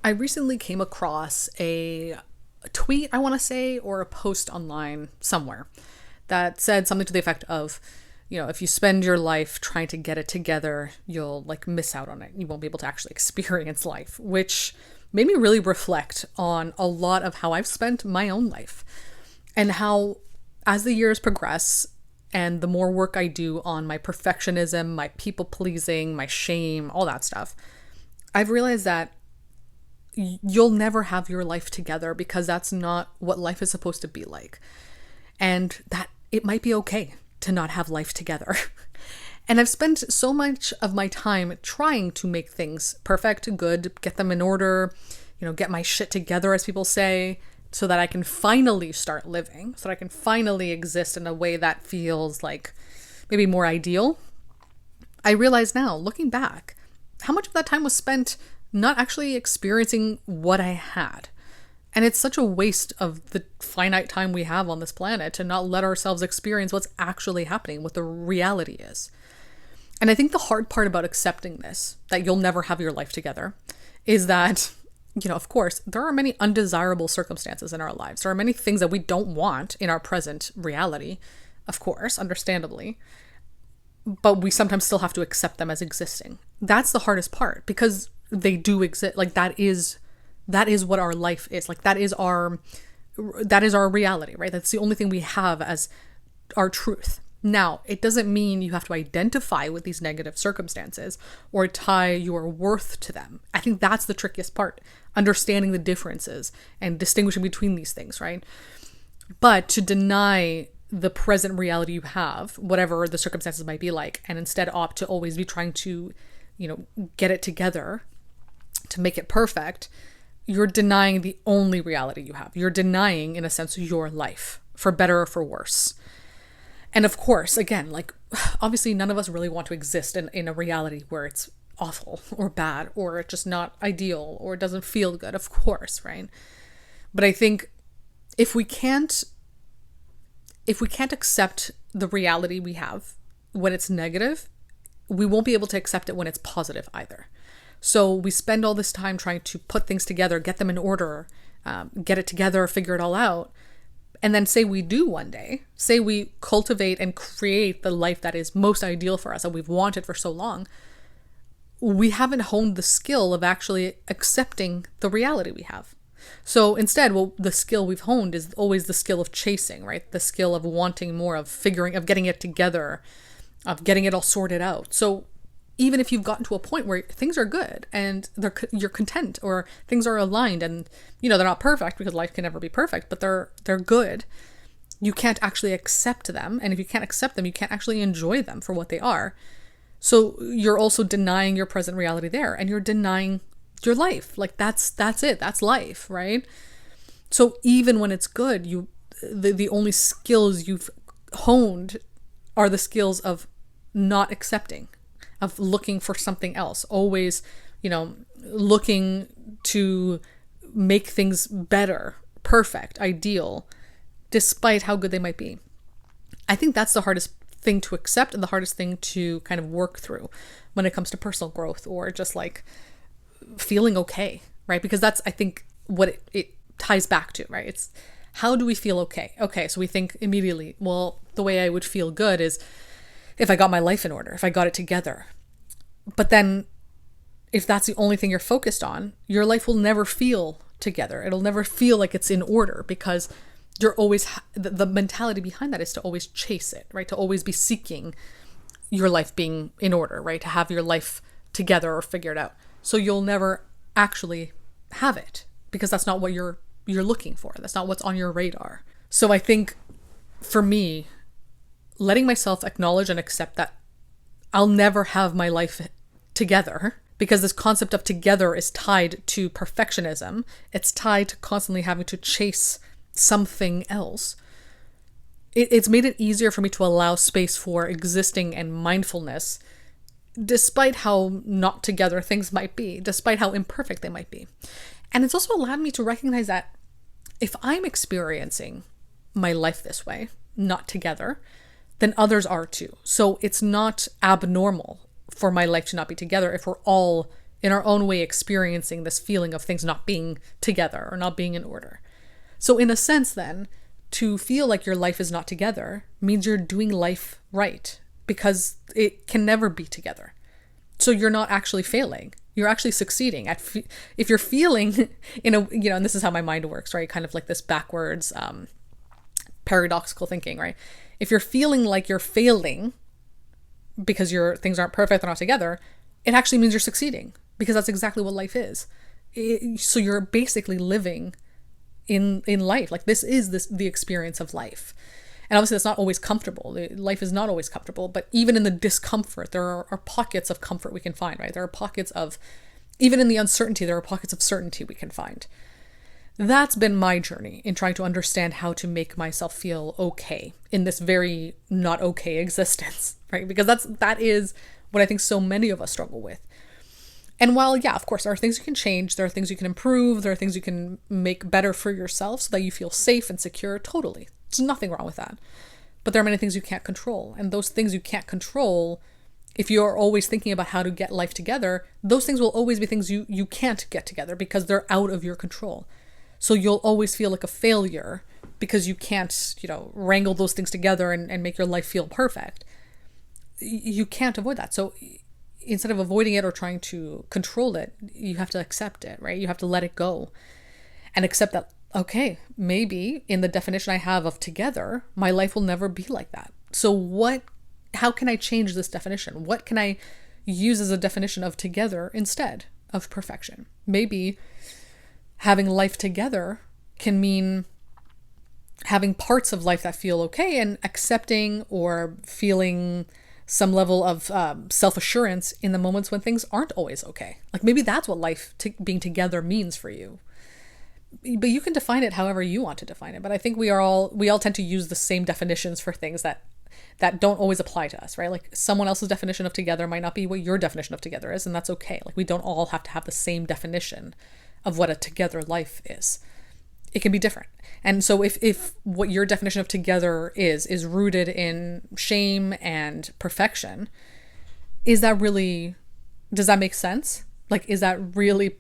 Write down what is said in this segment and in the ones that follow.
I recently came across a tweet, I want to say, or a post online somewhere that said something to the effect of, if you spend your life trying to get it together, you'll like miss out on it. You won't be able to actually experience life, which made me really reflect on a lot of how I've spent my own life and how, as the years progress and the more work I do on my perfectionism, my people pleasing, my shame, all that stuff, I've realized that you'll never have your life together because that's not what life is supposed to be like. And that it might be okay to not have life together. And I've spent so much of my time trying to make things perfect, good, get them in order, get my shit together, as people say, so that I can finally start living, so that I can finally exist in a way that feels like maybe more ideal. I realize now, looking back, how much of that time was spent not actually experiencing what I had. And it's such a waste of the finite time we have on this planet to not let ourselves experience what's actually happening, what the reality is. And I think the hard part about accepting this, that you'll never have your life together, is that, of course, there are many undesirable circumstances in our lives. There are many things that we don't want in our present reality, of course, understandably. But we sometimes still have to accept them as existing. That's the hardest part, because they do exist. Like that is what our life is. Like that is our reality, right? That's the only thing we have as our truth. Now, it doesn't mean you have to identify with these negative circumstances or tie your worth to them. I think that's the trickiest part, understanding the differences and distinguishing between these things, right? But to deny the present reality you have, whatever the circumstances might be like, and instead opt to always be trying to, get it together, to make it perfect, you're denying the only reality you have. You're denying, in a sense, your life, for better or for worse. And of course, again, like obviously none of us really want to exist in a reality where it's awful or bad or it's just not ideal or it doesn't feel good, of course, right? But I think if we can't accept the reality we have when it's negative, we won't be able to accept it when it's positive either. So we spend all this time trying to put things together, get them in order, get it together, figure it all out. And then say we do one day, say we cultivate and create the life that is most ideal for us, that we've wanted for so long. We haven't honed the skill of actually accepting the reality we have. So instead, the skill we've honed is always the skill of chasing, right? The skill of wanting more, of getting it together, of getting it all sorted out. So even if you've gotten to a point where things are good and you're content, or things are aligned and, they're not perfect because life can never be perfect, but they're good, you can't actually accept them. And if you can't accept them, you can't actually enjoy them for what they are. So you're also denying your present reality there, and you're denying your life. Like that's it. That's life, right? So even when it's good, the only skills you've honed are the skills of not accepting, of looking for something else, always, looking to make things better, perfect, ideal, despite how good they might be. I think that's the hardest thing to accept and the hardest thing to kind of work through when it comes to personal growth or just like feeling okay, right? Because that's, I think, what it ties back to, right? It's how do we feel okay? Okay, so we think immediately, well, the way I would feel good is if I got my life in order, if I got it together. But then if that's the only thing you're focused on, your life will never feel together. It'll never feel like it's in order, because you're always, the mentality behind that is to always chase it, right? To always be seeking your life being in order, right? To have your life together or figured out. So you'll never actually have it, because that's not what you're looking for. That's not what's on your radar. So I think for me, letting myself acknowledge and accept that I'll never have my life together, because this concept of together is tied to perfectionism. It's tied to constantly having to chase something else. It's made it easier for me to allow space for existing and mindfulness, despite how not together things might be, despite how imperfect they might be. And it's also allowed me to recognize that if I'm experiencing my life this way, not together, then others are too. So it's not abnormal for my life to not be together if we're all in our own way experiencing this feeling of things not being together or not being in order. So in a sense then, to feel like your life is not together means you're doing life right, because it can never be together. So you're not actually failing. You're actually succeeding at if you're feeling in a, and this is how my mind works, right? Kind of like this backwards, paradoxical thinking, right? If you're feeling like you're failing because your things aren't perfect, they're not together, it actually means you're succeeding, because that's exactly what life is. So you're basically living in life. Like this is the experience of life. And obviously that's not always comfortable. Life is not always comfortable, but even in the discomfort, there are pockets of comfort we can find, right? There are pockets of, even in the uncertainty, there are pockets of certainty we can find. That's been my journey in trying to understand how to make myself feel okay in this very not okay existence, right? Because that is what I think so many of us struggle with. And while, yeah, of course, there are things you can change, there are things you can improve, there are things you can make better for yourself so that you feel safe and secure, totally. There's nothing wrong with that. But there are many things you can't control. And those things you can't control, if you're always thinking about how to get life together, those things will always be things you can't get together because they're out of your control. So you'll always feel like a failure because you can't, wrangle those things together and make your life feel perfect. You can't avoid that. So instead of avoiding it or trying to control it, you have to accept it, right? You have to let it go and accept that, okay, maybe in the definition I have of together, my life will never be like that. So how can I change this definition? What can I use as a definition of together instead of perfection? Maybe having life together can mean having parts of life that feel okay and accepting or feeling some level of self-assurance in the moments when things aren't always okay. Like maybe that's what life being together means for you. But you can define it however you want to define it. But I think we all tend to use the same definitions for things that don't always apply to us, right? Like someone else's definition of together might not be what your definition of together is, and that's okay. Like we don't all have to have the same definition of what a together life is. It can be different. And so if what your definition of together is rooted in shame and perfection, does that make sense? Like, is that really,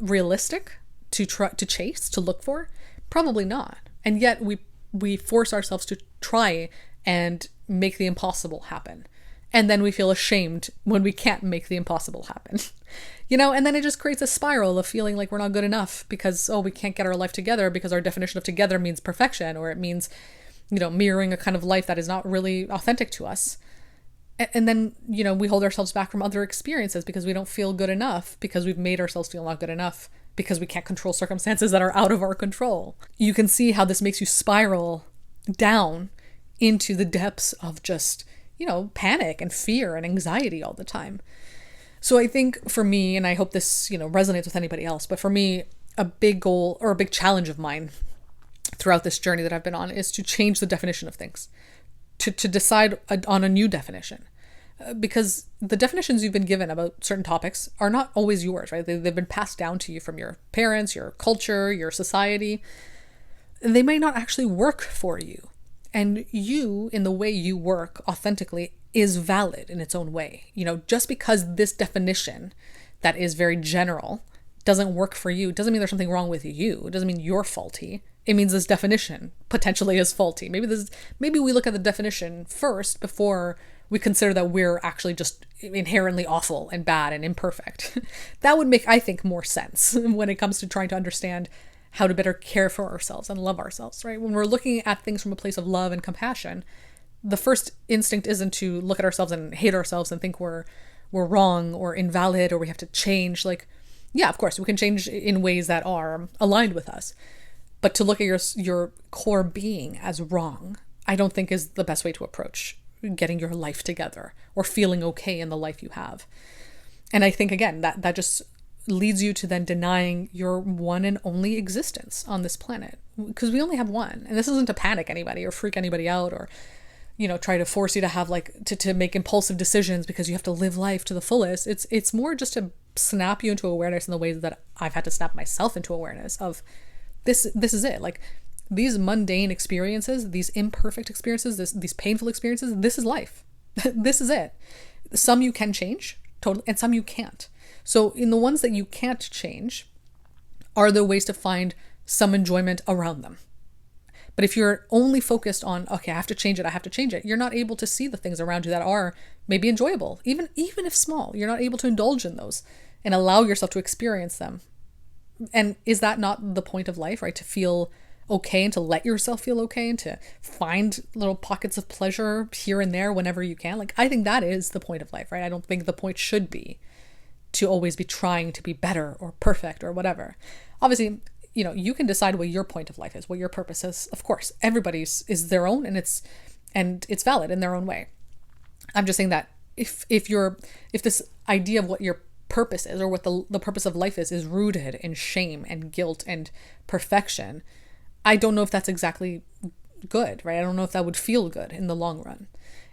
realistic to chase, to look for? Probably not. And yet we force ourselves to try and make the impossible happen. And then we feel ashamed when we can't make the impossible happen. And then it just creates a spiral of feeling like we're not good enough because, we can't get our life together because our definition of together means perfection, or it means, mirroring a kind of life that is not really authentic to us. And then, we hold ourselves back from other experiences because we don't feel good enough, because we've made ourselves feel not good enough, because we can't control circumstances that are out of our control. You can see how this makes you spiral down into the depths of just, panic and fear and anxiety all the time. So I think for me, and I hope this, resonates with anybody else, but for me, a big goal or a big challenge of mine throughout this journey that I've been on is to change the definition of things, to decide on a new definition. Because the definitions you've been given about certain topics are not always yours, right? They've been passed down to you from your parents, your culture, your society. They may not actually work for you. And you, in the way you work authentically, is valid in its own way. Just because this definition that is very general doesn't work for you, doesn't mean there's something wrong with you. It doesn't mean you're faulty. It means this definition potentially is faulty. Maybe we look at the definition first before we consider that we're actually just inherently awful and bad and imperfect. That would make, I think, more sense when it comes to trying to understand how to better care for ourselves and love ourselves, right? When we're looking at things from a place of love and compassion, the first instinct isn't to look at ourselves and hate ourselves and think we're wrong or invalid or we have to change. Like, yeah, of course, we can change in ways that are aligned with us. But to look at your core being as wrong, I don't think is the best way to approach getting your life together or feeling okay in the life you have. And I think, again, that just leads you to then denying your one and only existence on this planet, because we only have one. And this isn't to panic anybody or freak anybody out or try to force you to have to make impulsive decisions because you have to live life to the fullest. It's more just to snap you into awareness in the ways that I've had to snap myself into awareness of this is it. Like, these mundane experiences, these imperfect experiences, these painful experiences, this is life. This is it. Some you can change, totally, and some you can't. So in the ones that you can't change, are there ways to find some enjoyment around them? But if you're only focused on, okay, I have to change it, you're not able to see the things around you that are maybe enjoyable, even if small. You're not able to indulge in those and allow yourself to experience them. And is that not the point of life, right? To feel okay and to let yourself feel okay and to find little pockets of pleasure here and there whenever you can. Like, I think that is the point of life, right? I don't think the point should be to always be trying to be better or perfect or whatever. Obviously, you can decide what your point of life is, what your purpose is. Of course, everybody's is their own, and it's valid in their own way. I'm just saying that if this idea of what your purpose is, or what the purpose of life is rooted in shame and guilt and perfection, I don't know if that's exactly good, right? I don't know if that would feel good in the long run.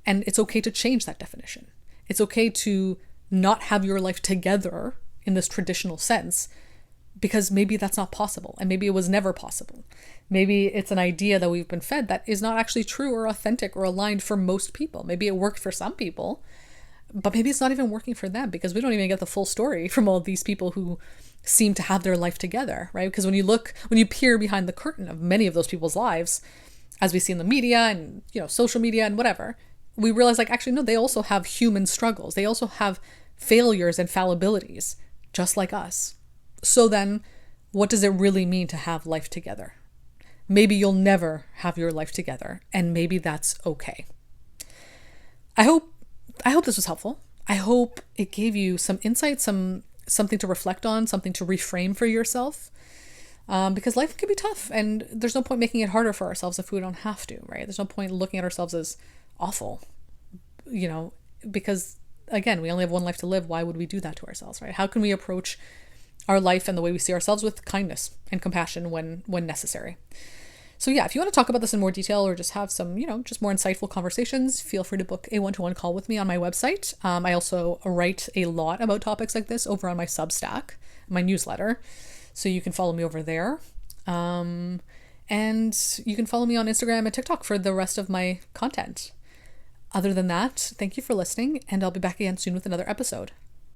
And it's okay to change that definition. It's okay to not have your life together in this traditional sense, because maybe that's not possible, and maybe it was never possible. Maybe it's an idea that we've been fed that is not actually true or authentic or aligned for most people. Maybe it worked for some people, but maybe it's not even working for them, because we don't even get the full story from all these people who seem to have their life together, right? Because when you peer behind the curtain of many of those people's lives, as we see in the media and, social media and whatever, we realize, like, actually, no, they also have human struggles. They also have failures and fallibilities, just like us. So then, what does it really mean to have life together? Maybe you'll never have your life together, and maybe that's okay. I hope this was helpful. I hope it gave you some insight, something to reflect on, something to reframe for yourself. Because life can be tough, and there's no point making it harder for ourselves if we don't have to, right? There's no point looking at ourselves as awful, because again, we only have one life to live. Why would we do that to ourselves, right? How can we approach our life and the way we see ourselves with kindness and compassion when necessary? So yeah, if you want to talk about this in more detail, or just have some, just more insightful conversations, feel free to book a one-to-one call with me on my website. I also write a lot about topics like this over on my Substack, my newsletter. So you can follow me over there. And you can follow me on Instagram and TikTok for the rest of my content. Other than that, thank you for listening, and I'll be back again soon with another episode.